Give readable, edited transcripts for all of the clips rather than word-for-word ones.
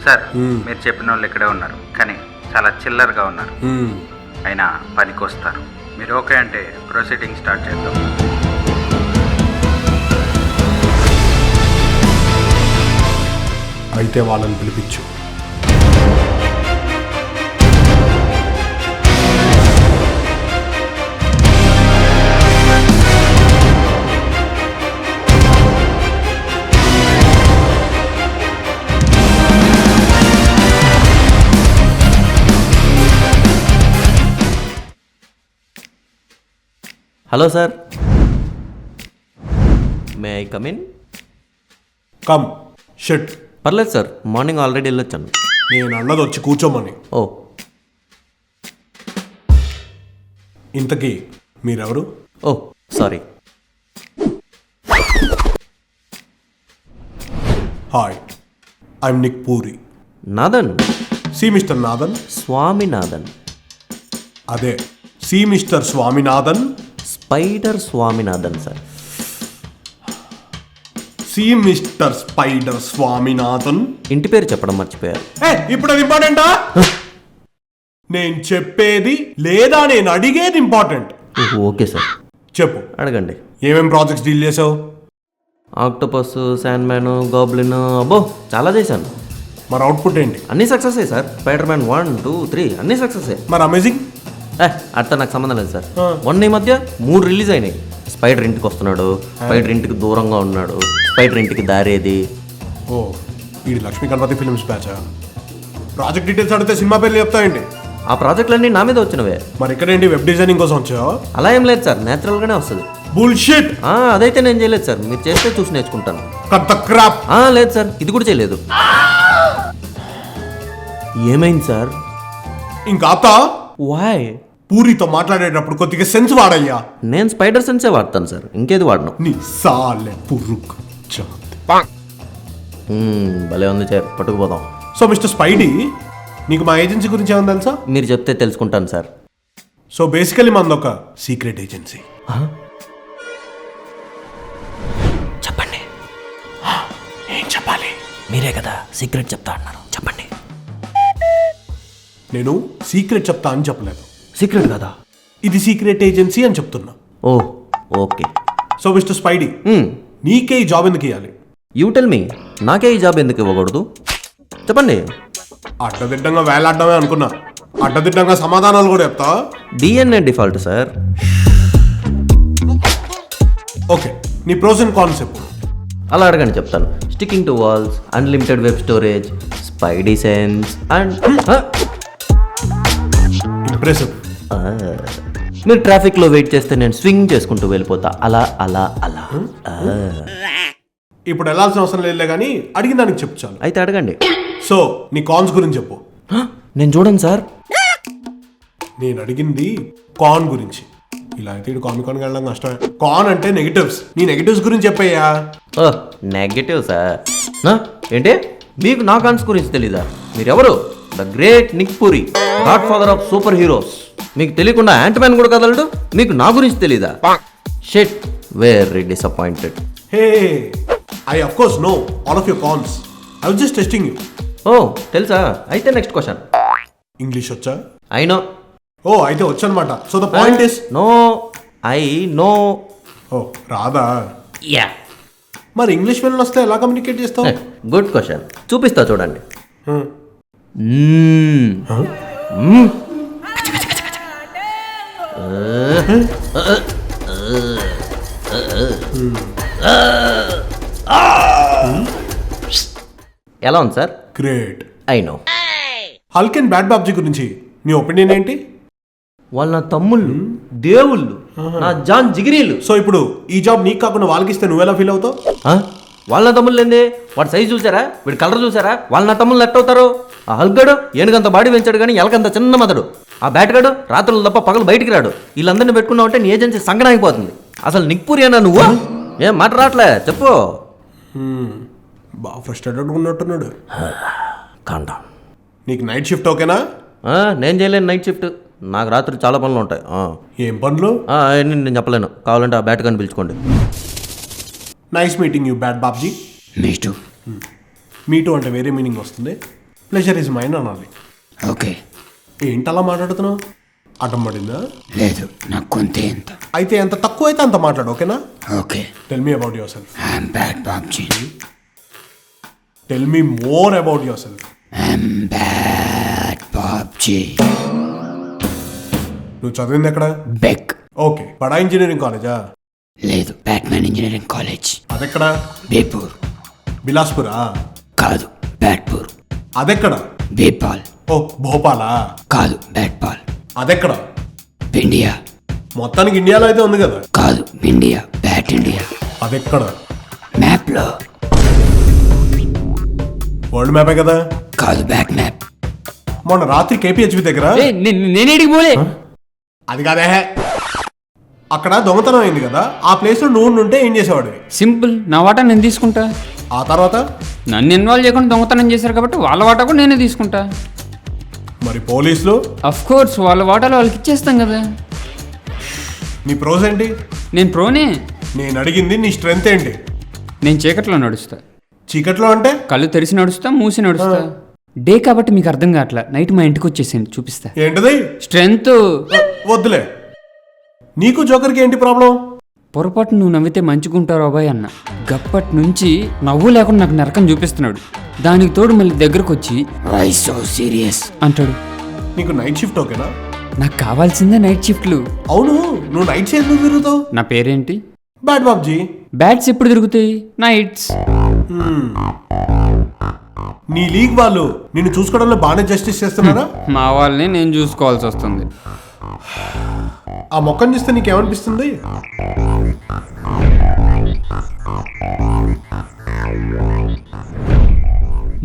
Sir మీరు చెప్పిన వాళ్ళు ఇక్కడే ఉన్నారు, కానీ చాలా చిల్లరగా ఉన్నారు. అయినా పనికి వస్తారు. మీరు ఓకే అంటే ప్రొసీడింగ్ స్టార్ట్ చేద్దాం. అయితే వాళ్ళని పిలిపించు. Hello sir, may I come in? Come shut. పర్లేదు సార్, మార్నింగ్ ఆల్రెడీ వెళ్ళొచ్చాను. నేను అన్నది వచ్చి కూర్చోమని. ఓ, ఇంతకీ మీరెవరు? Oh sorry. Hi, I'm Nick Puri. Nathan, see mister Nathan. Swaminathan. అదే, see mister Swaminathan. Spider Swaminathan sir. See mister spider Swaminathan. ఇంటి పేరు చెప్పడం మర్చిపోయారు. ఇప్పుడు అది ఇంపార్టెంటా? నేను చెప్పేది లేదా నేను అడిగేది ఇంపార్టెంట్. ఓకే సార్, చెప్పు. అడగండి. ఏమేం ప్రాజెక్ట్స్ డీల్ చేసావు? ఆక్టోపస్, శాండ్ మ్యాన్, గాబ్లిన్, అబ్బో చాలా చేశాను. మరి అవుట్పుట్ ఏంటి? అన్నీ సక్సెసే సార్. స్పైడర్ మ్యాన్ 1, 2, 3 అన్నీ సక్సెసే. మరి అమేజింగ్? అట్లా నాకు సంబంధం లేదు సార్. మొన్న ఈ మధ్య 3 రిలీజ్ అయినాయి. స్పైడర్ ఇంటికి వస్తున్నాడు, స్పైడర్ ఇంటికి దూరంగా ఉన్నాడు, స్పైడర్ ఇంటికి దారేది. ఓ, ఈ లక్ష్మీ గణపతి ఫిల్మ్స్ బ్యాచా? ప్రాజెక్ట్ డీటెయిల్స్ అడిగితే సినిమా పేర్లు చెప్తాయండి. ఆ ప్రాజెక్టులన్నీ నా మీద వచ్చినవే. మరి ఇక్కడేంటి వెబ్ డిజైనింగ్ కోసం వచ్చావా? అలా ఏం లేదు సార్, న్యాచురల్గానే వస్తుంది. బుల్షిట్. అదైతే నేను చేయలేదు సార్, మీరు చేస్తే చూసి నేర్చుకుంటాను. Cut the crop. లేదు సార్, ఇది కూడా చేయలేదు. ఏమైంది సార్? ఇంకా ఆపుతా? వాయ్? పూరితో మాట్లాడేటప్పుడు కొద్దిగా సెన్స్ వాడయ్యా. నేను స్పైడర్ సెన్సే వాడతాను సార్, ఇంకేది వాడను. నీ సాలే పురుక్. భలే ఉంది సార్, పట్టుకుపోదాం. సో మిస్టర్ స్పైడీ, నీకు మా ఏజెన్సీ గురించి ఏమైనా తెలుసా? మీరు చెప్తే తెలుసుకుంటాను సార్. సో బేసికలీ మనది ఒక సీక్రెట్ ఏజెన్సీ. చెప్పండి. ఏం చెప్పాలి? మీరే కదా సీక్రెట్ చెప్తా అన్నారు, చెప్పండి. నేను సీక్రెట్ చెప్తా అని చెప్పలేదు. సీక్రెట్ కదా, ఇది సీక్రెట్ ఏజెన్సీ అని చెప్తున్నా. ఓ ఓకే. సో మిస్టర్ స్పైడీ, నీకే ఈ జాబ్ ఎందుకు ఇవ్వాలి? You tell me. నాకే ఈ జాబ్ ఎందుకు ఇవ్వకూడదు చెప్పండి. అడ్డదిడ్డంగా వేలాడడమే అనుకున్నా, అడ్డదిడ్డంగా సమాధానాలు కూడా చెప్తా. DNA default sir. ఓకే, నీ ప్రోస్ అండ్ కాన్స్ చెప్పు. అలా అడగండి చెప్తాను. Sticking to walls, unlimited web storage, spidey sense and impressive. మీరు ట్రాఫిక్లో వెయిట్ చేస్తే నేను స్వింగ్ చేసుకుంటూ వెళ్ళిపోతా, అలా అలా అలా. ఇప్పుడు వెళ్ళాల్సిన అవసరం లేదులే కానీ అడిగిన దానికి చెప్పు చాలు. అయితే అడగండి. సో నీ కాన్స్ గురించి చెప్పు. నేను చూడండి సార్. నేను అడిగింది కాన్ గురించి. ఇలా అయితే ఇటు కాన్కి వెళ్ళడం కష్టమే. కాన్ అంటే నెగిటివ్స్. నీ నెగిటివ్స్ గురించి చెప్పయ్యా. Negative sir. ఏంటి మీకు నా కాన్స్ గురించి తెలీదా? మీరెవరు? The great Nick puri, God father of super heroes. మీకు తెలియకుండా యాంట్ మ్యాన్ కూడా కదలడు, మీకు నా గురించి తెలీదా? Shit, very disappointed. Hey, I of course know all of your cons. I was just testing you. Oh తెలుసా? అయితే నెక్స్ట్ క్వశ్చన్. ఇంగ్లీష్ వచ్చా? I know. ఓ అయితే వచ్చనమాట. So the point is no. I know. Oh రాదా? Yeah. మరి English వెళ్ళి వస్తే ఎలా కమ్యూనికేట్ చేస్తావు? గుడ్ క్వశ్చన్, చూపిస్తా చూడండి. ఎలా ఉంది sir? Great. I know. Hulk and bad Babji గురించి నీ ఒపీనియన్ ఏంటి? వాళ్ళ నా తమ్ముళ్ళు, దేవుళ్ళు, నా జాన్ జిగిరీలు. సో ఇప్పుడు ఈ జాబ్ నీకు కాకుండా వాళ్ళకి ఇస్తే నువ్వెలా ఫీల్ అవుతావు? వాళ్ళ నా తమ్ముళ్ళు ఏంది? వాడి సైజు చూసారా, వీడి కలర్ చూసారా? వాళ్ళ నా తమ్ముళ్ళు ఎట్ అవుతారు? ఆ హల్గడు ఏనుగంత బాడీ పెంచాడు కానీ ఎలకంత చిన్న మదడు. ఆ బ్యాట్గాడు రాత్రులు తప్ప పగలు బయటికి రాడు. వీళ్ళందరినీ పెట్టుకున్నావు అంటే నీ ఏజెన్సీ సంగనాగిపోతుంది. అసలు నిక్ పూరి అన్నా నువ్వు? ఏం మాట రావట్లే, చెప్పు. బాగా ఫ్రస్ట్రేటెడ్ ఉన్నట్టున్నాడు. కాండా. నీకు నైట్ షిఫ్ట్ ఓకేనా? నేను చేయలేను నైట్ షిఫ్ట్, నాకు రాత్రి చాలా పనులు ఉంటాయి. ఏం పనులు? నేను చెప్పలేను, కావాలంటే ఆ బ్యాట్ కానీ పిలుచుకోండి. Nice meeting you bad Babji. Me too. Me too అంటే వేరే మీనింగ్ వస్తుంది. ప్లెజర్ ఇస్ మైన్ అనాలి. ఓకే. ఏంటలా మాట్లాడుతున్నావు? అడ్డం పడిందా? లేదు, నాకు కొంతే ఎంత. అయితే ఎంత తక్కువ అయితే అంత మాట్లాడు, ఓకేనా? Okay. Tell me about your self. I'm bad Babji. Tell me more about your self. I'm bad Babji. నువ్వు చదివింది ఎక్కడ? బెక్. ఓకే. బడా ఇంజనీరింగ్ కాలేజా? లేదు, బ్యాట్మెన్ ఇంజనీరింగ్ కాలేజ్. అదెక్కడ? బేపూర్. బిలాస్పురా? కాదు, బ్యాట్పూర్. అదెక్కడ? బేపాల్. ఓ భోపాలా? కాదు, బ్యాట్పాల్. అదెక్కడ? ఇండియా. మొత్తానికి ఇండియాలో అయితే ఉంది కదా? కాదు, ఇండియా. Bat India. అదెక్కడ? మ్యాప్లో. వరల్డ్ మ్యాపే కదా? కాదు, బ్యాట్ మ్యాప్. మొన్న రాత్రి కేపీహెచ్బి దగ్గర నేనేడికి పోలే. అది కాదే, అక్కడ దొంగతనం అయింది కదా, ఆ ప్లేస్ లో నువ్వు ఉంటే ఏం చేసేవాడు? సింపుల్, నా వాటా నేను తీసుకుంటా. ఆ తర్వాత నన్ను ఇన్వాల్వ్ చేయకుండా దొంగతనం చేశారు కాబట్టి వాళ్ళ వాటా కూడా నేనే తీసుకుంటా. మరి పోలీసులు? అఫ్ కోర్స్, వాళ్ళ వాటాలు వాళ్ళకి ఇచ్చేస్తాం కదా. నీ ప్రోస్ ఏంటి? నేను ప్రోనే. నేను అడిగింది నీ స్ట్రెంగ్త్ ఏంటి? నేను చీకట్లో నడుస్తా. చీకట్లో అంటే? కళ్ళు తెరిచి నడుస్తా, మూసి నడుస్తా. డే కాబట్టి మీకు అర్థం కావట్లా. నైట్ మా ఇంటికి వచ్చేసేయండి, చూపిస్తా ఏంటిది? స్ట్రెంగ్త్. వద్దులే. నీకు జోకర్కి ఏంటి ప్రాబ్లం? పొరపాటు నువ్వు నవ్వితే మంచుకుంటారు అబ్బాయి అన్న. గప్పటి నుంచి నవ్వు లేకుండా నాకు నరకం చూపిస్తున్నాడు. దానికి తోడు మళ్ళీ దగ్గరకు వచ్చి వై సో సీరియస్ అంటాడు. నీకు నైట్ షిఫ్ట్ ఓకేనా? నాకు కావాల్సిందే నైట్ షిఫ్ట్లు. అవును, నువ్వు నైట్ షిఫ్ట్ ఎందుకు తిరుగుతావు? నా పేరేంటి? బ్యాడ్ బాబ్జీ. బ్యాట్స్ ఎప్పుడు తిరుగుతాయి? నైట్స్. నీ లీగ్ వాళ్ళు నిన్ను చూసుకోవడంలో బాగానే జస్టిస్ చేస్తున్నారా? మా వాళ్ళని నేను చూసుకోవాల్సి వస్తుంది. ఆ మొక్కను చూస్తే నీకేమనిపిస్తుంది?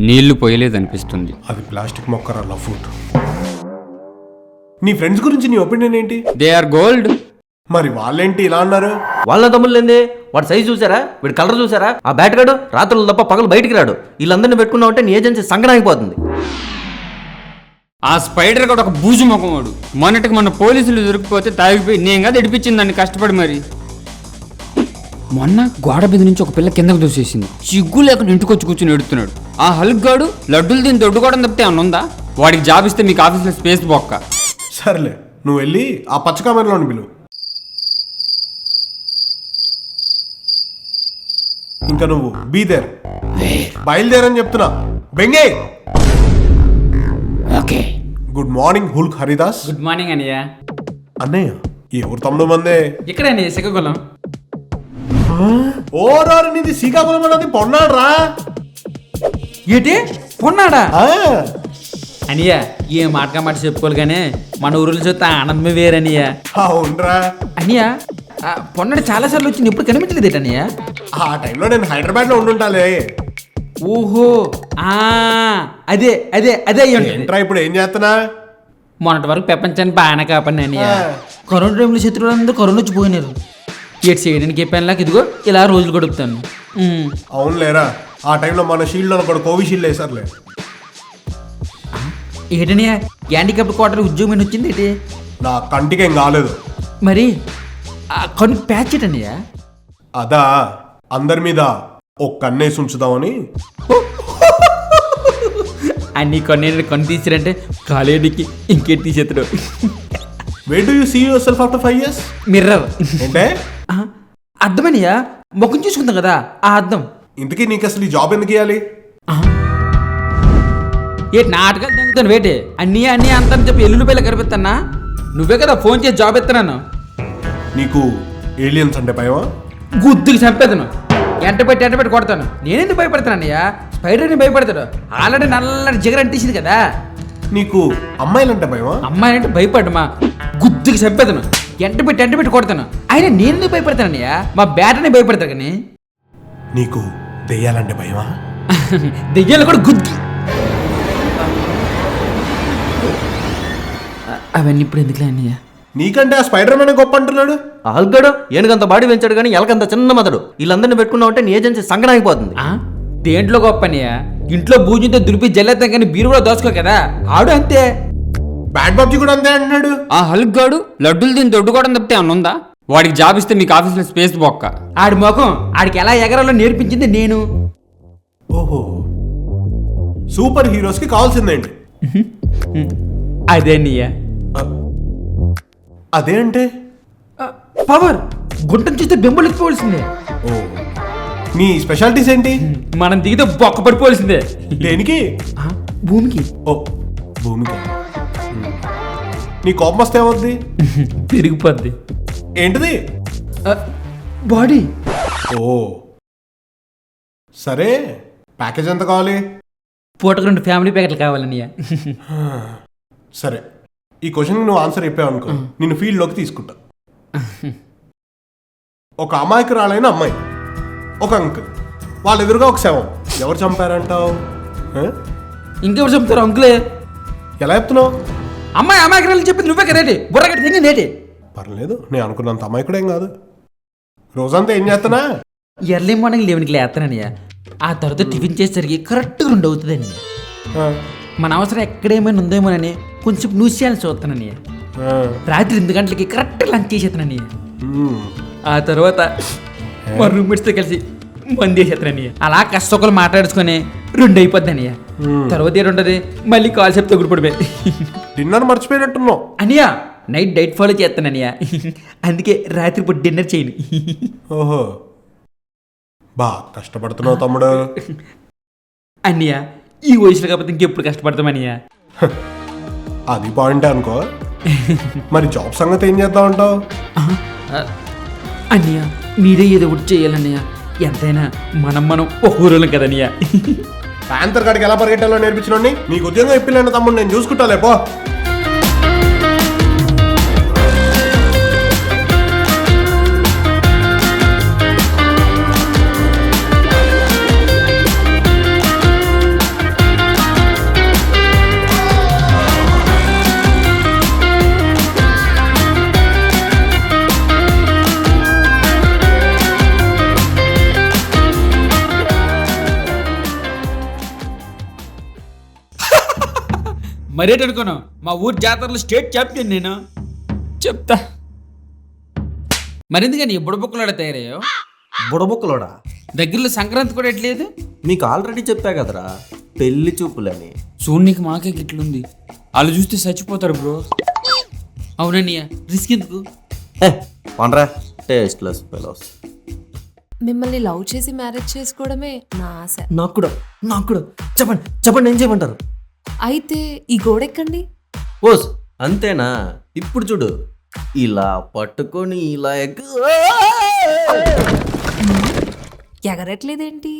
నీళ్లు పోయలేదనిపిస్తుంది. అది ప్లాస్టిక్ మొక్కరా, లఫ్ట్. నీ ఫ్రెండ్స్ గురించి నీ ఒపీనియన్ ఏంటి? They are gold. మరి వాళ్ళేంటి ఇలా అన్నారు? వాళ్ళ తమ్ముళ్ళేంది? వాడి సైజు చూసారా? వీడి కలర్ చూసారా? ఆ బ్యాట్ గాడు రాత్రులు తప్ప పగలు బయటికి రాడు. వీళ్ళందరినీ పెట్టుకున్నావు అంటే నీ ఏజెన్సీ సంగడాగిపోతుంది. ఆ స్పైడర్ కూడా ఒక బూజు ముఖం వాడు. మొన్నటికి మన పోలీసులు దొరికిపోతే తాగిపోయి నేను కదా ఎడిపించింది దాన్ని కష్టపడి. మరి మొన్న గోడ మీద నుంచి ఒక పిల్ల కిందకు దూసేసింది. సిగ్గు లేకుండా ఇంటికి వచ్చి కూర్చుని ఎడుతున్నాడు. ఆ హల్క్ గాడు లడ్డులు దీన్ని దొడ్డుకోవడం తప్పితే ఏమన్నా ఉందా? వాడికి జాబ్ ఇస్తే మీకు ఆఫీస్లో స్పేస్ బొక్క. సర్లే, నువ్వు వెళ్ళి ఆ పచ్చ కామెరలోని పిలువు. ఇంకా నువ్వు బీదేర్ బయలుదేరని చెప్తున్నా. బెంగే. Okay. Good morning Hulk Haridas. Good morning అన్నయ్య. అన్నయ్య ఎవరు తమ్ముడు మందే? ఇక్కడ అన్నయ్య శ్రీకాకుళం. ఓరారు నీది శ్రీకాకుళం అన్నది పొన్నాడు రా. ఏంటి పొన్నాడా? ఆ, అనియ ఏ మాట మాట చెప్పుకోవాలి కానీ మన ఊరిలో చూస్తే ఆనందమే వేరనియ. అవునరా. అనియ పొన్నాడు చాలా సార్లు వచ్చి ఎప్పుడు కనిపించలేదు అనియ. ఆ టైంలో నేను హైదరాబాద్ లో ఉండుంటాలే. ఓహో, అదే అదే అదే అయ్యండి. ఏంట్రా ఇప్పుడు ఏం చేస్తున్నా? మొన్నటి వరకు ప్రపంచాన్ని బాగానే కాపాడిన అనియ. కరోనా టైంలో శత్రువులందరూ కరోనా వచ్చి పోయినారు. ఏడు చేయడానికి చెప్పానులాగా ఇదిగో ఇలా రోజులు గడుపుతాను. అవునులేరా, ఆ టైంలో మన షీల్డ్ లో కూడా కోవిషీల్డ్ వేసారులే. ఏంటనియ హ్యాండిక్యాప్డ్ క్వార్టర్ ఉద్యోగం వచ్చింది ఏంటి? నా కంటికి ఏం కాలేదు. మరి కన్ను ప్యాచ్ ఏంటనియ? అదా, అందరి మీద ఒక కన్నేసి ఉంచుదామని. అన్ని కన్ను తీసిరంటే కాలేజీకి ఇంకేం తీసేస్తాడు. Where do you see yourself after 5 years? Mirror అంటే అర్థమనియా, ముఖం చూసుకుంటాం కదా ఆ అర్థం. ఇంతకీ నీకు అసలు ఈ జాబ్ ఎందుకు ఇవ్వాలి? ఏంటి నాటకాలు తింగుతాను వేటే? అన్నీ అన్నీ అంతా చెప్పి ఎల్లుల్లిపైలా కనిపిస్తానా? నువ్వే కదా ఫోన్ చేసి జాబ్ ఎత్తున్నాను. నీకు ఏలియన్స్ అంటే భయమా? గుద్దులు చంపేదను, ఎంట పెట్టి కొడతాను. నేనెందుకు భయపడతాను అన్నయ్య? స్పైడర్ని భయపడతాడు. ఆల్రెడీ నల్లటి జిగర్ అంటేసింది కదా. నీకు అమ్మాయిలంటే భయమా? అమ్మాయి అంటే భయపడమా? గుద్దుకి చంపేదను, ఎంట పెట్టి కొడతాను. అయినా నేనెందుకు భయపడతాను అన్నయ్య? మా బ్యాటర్ని భయపడతారు కానీ. నీకు దెయ్యాలంటే భయమా? దెయ్యాలు కూడా గుద్ది. అవన్నీ ఇప్పుడు ఎందుకులే అన్నయ్య? నీకంటే ఆ స్పైడర్ మ్యాన్ గొప్ప అంటున్నాడు. ఆ హల్క్ గాడు ఏనుగంత బాడీ పెంచాడు కానీ ఎలకంత చిన్న మదడు. వీళ్ళందరినీ పెట్టుకున్నావు అంటే నీ ఏజెన్సీ సంగడాగిపోతుంది. దేంట్లో గొప్ప అన్నయ్య? ఇంట్లో బూజుతో దులిపి జల్లేద్దాం కానీ బీరు కూడా దోసుకో కదా. ఆడు అంతే. బ్యాడ్ బాబ్జీ కూడా అంతే అంటున్నాడు. ఆ హల్క్ గాడు లడ్డులు దీన్ని దొడ్డుకోవడం తప్పితే ఏమన్నా ఉందా? వాడికి జాబ్ ఇస్తే మీకు ఆఫీస్లో స్పేస్ బొక్క. ఆడి ముఖం ఆడికి ఎలా ఎగరాలో నేర్పించింది నేను. ఓహో, సూపర్ హీరోస్కి కావాల్సిందేంటి? అదే అన్నయ్య. అదే అంటే పవర్. గుంటను చూస్తే బెంబులు ఎత్తుకోవాల్సిందే. ఓ, నీ స్పెషాలిటీస్ ఏంటి? మనం దిగితే బొక్క పడిపోవాల్సిందే. దేనికి? భూమికి. ఓ, భూమికి. నీ కోపం వస్తే ఏమవుద్ది? పెరిగిపోద్ది. ఏంటిది? బాడీ. ఓ సరే, ప్యాకేజ్ ఎంత కావాలి? పూటకు 2 ఫ్యామిలీ ప్యాకెట్లు కావాలన్నయ్య. సరే, ఈ క్వశ్చన్ నువ్వు ఆన్సర్ చెప్పావు అనుకో, నిన్ను ఫీల్డ్లోకి తీసుకుంటా. ఒక అమాయకురాలైన అమ్మాయి, ఒక అంకుల్, వాళ్ళ ఎదురుగా ఒక శవం. ఎవరు చంపారంటావు? ఇంకెవరు చెప్తారు? అంకులే. ఎలా చెప్తున్నావు? అమ్మాయి అమాయకురాలు చెప్పింది నువ్వే కదేటి, బుర్రగట్టి తింగి నేటి. పర్లేదు, నేను అనుకున్నంత అమాయకుడేం కాదు. రోజంతా ఏం చేస్తున్నా? ఎర్లీ మార్నింగ్ 11కి లేస్తానన్నయ్య. ఆ తర్వాత టిఫిన్ చేసేసరికి కరెక్ట్గా 2 అవుతుందండి. మన అవసరం ఎక్కడేమైనా ఉందేమోనని కొంచెం న్యూస్ ఛానల్స్ చూస్తానన్నయ్య. రాత్రి 8 గంటలకి కరెక్ట్ లంచ్ చేసేస్తానన్నయ్య. ఆ తర్వాత మా రూమ్మేట్స్తో కలిసి మంది వేసేస్తానన్నయ్య. అలా కష్టొకలు మాట్లాడుచుకొని 2 అయిపోద్ది అన్నయ్య. తర్వాత ఏంటంటది, మళ్ళీ కాల్సేపు తగ్గుపడిపోయి డిన్నర్ మర్చిపోయినట్టున్నావు. అన్నయ్య నైట్ డైట్ ఫాలో చేస్తానన్నయ్య. అందుకే రాత్రిపూట డిన్నర్ చేయను. ఓహో, బా కష్టపడుతున్నావు తమ్ముడు. అన్నయ్య ఈ వయసులో కాకపోతే ఇంకెప్పుడు కష్టపడతామన్నయ్య. అది పాయింటే అనుకో. మరి జాబ్ సంగతి ఏం చేద్దాం అంటావు? అన్నయ్య మీరే ఏదో ఒకటి చేయాలన్నయ్య. ఎంతైనా మనం ఒక ఊరోళ్ళం కదన్నయ్య. ప్యాంతర్ కాడికి ఎలా పరిగెట్టాలో నేర్పించినండి. నీకు ఉద్యోగం ఇప్పిలేని తమ్ముడు నేను చూసుకుంటాలే పో. మరేటనుకోను, మా ఊరు జాతరలో స్టేట్ ఛాంపియన్ నేను. చెప్తా మరెందుకని బుడబుక్కలోడ తయారయ్యో? బుడబుక్కలోడా? దగ్గరలో సంక్రాంతి కూడా ఎట్లేదు. మీకు ఆల్రెడీ చెప్పా కదరా, పెళ్లి చూపులని. చూడనీకి మాకే గిట్లుంది, వాళ్ళు చూస్తే చచ్చిపోతారు బ్రో. అవునన్నయ్య, రిస్క్ ఎందుకు? పనరా టేస్ట్లెస్ ఫెలోస్. మిమ్మల్ని లవ్ చేసి మ్యారేజ్ చేసుకోవడమే నా ఆశ. నాకు కూడా చెప్పండి ఏం చేయమంటారు? అయితే ఈ గోడెక్కండి. ఓస్ అంతేనా? ఇప్పుడు చూడు, ఇలా పట్టుకొని ఇలా ఎగరట్లేదేంటి?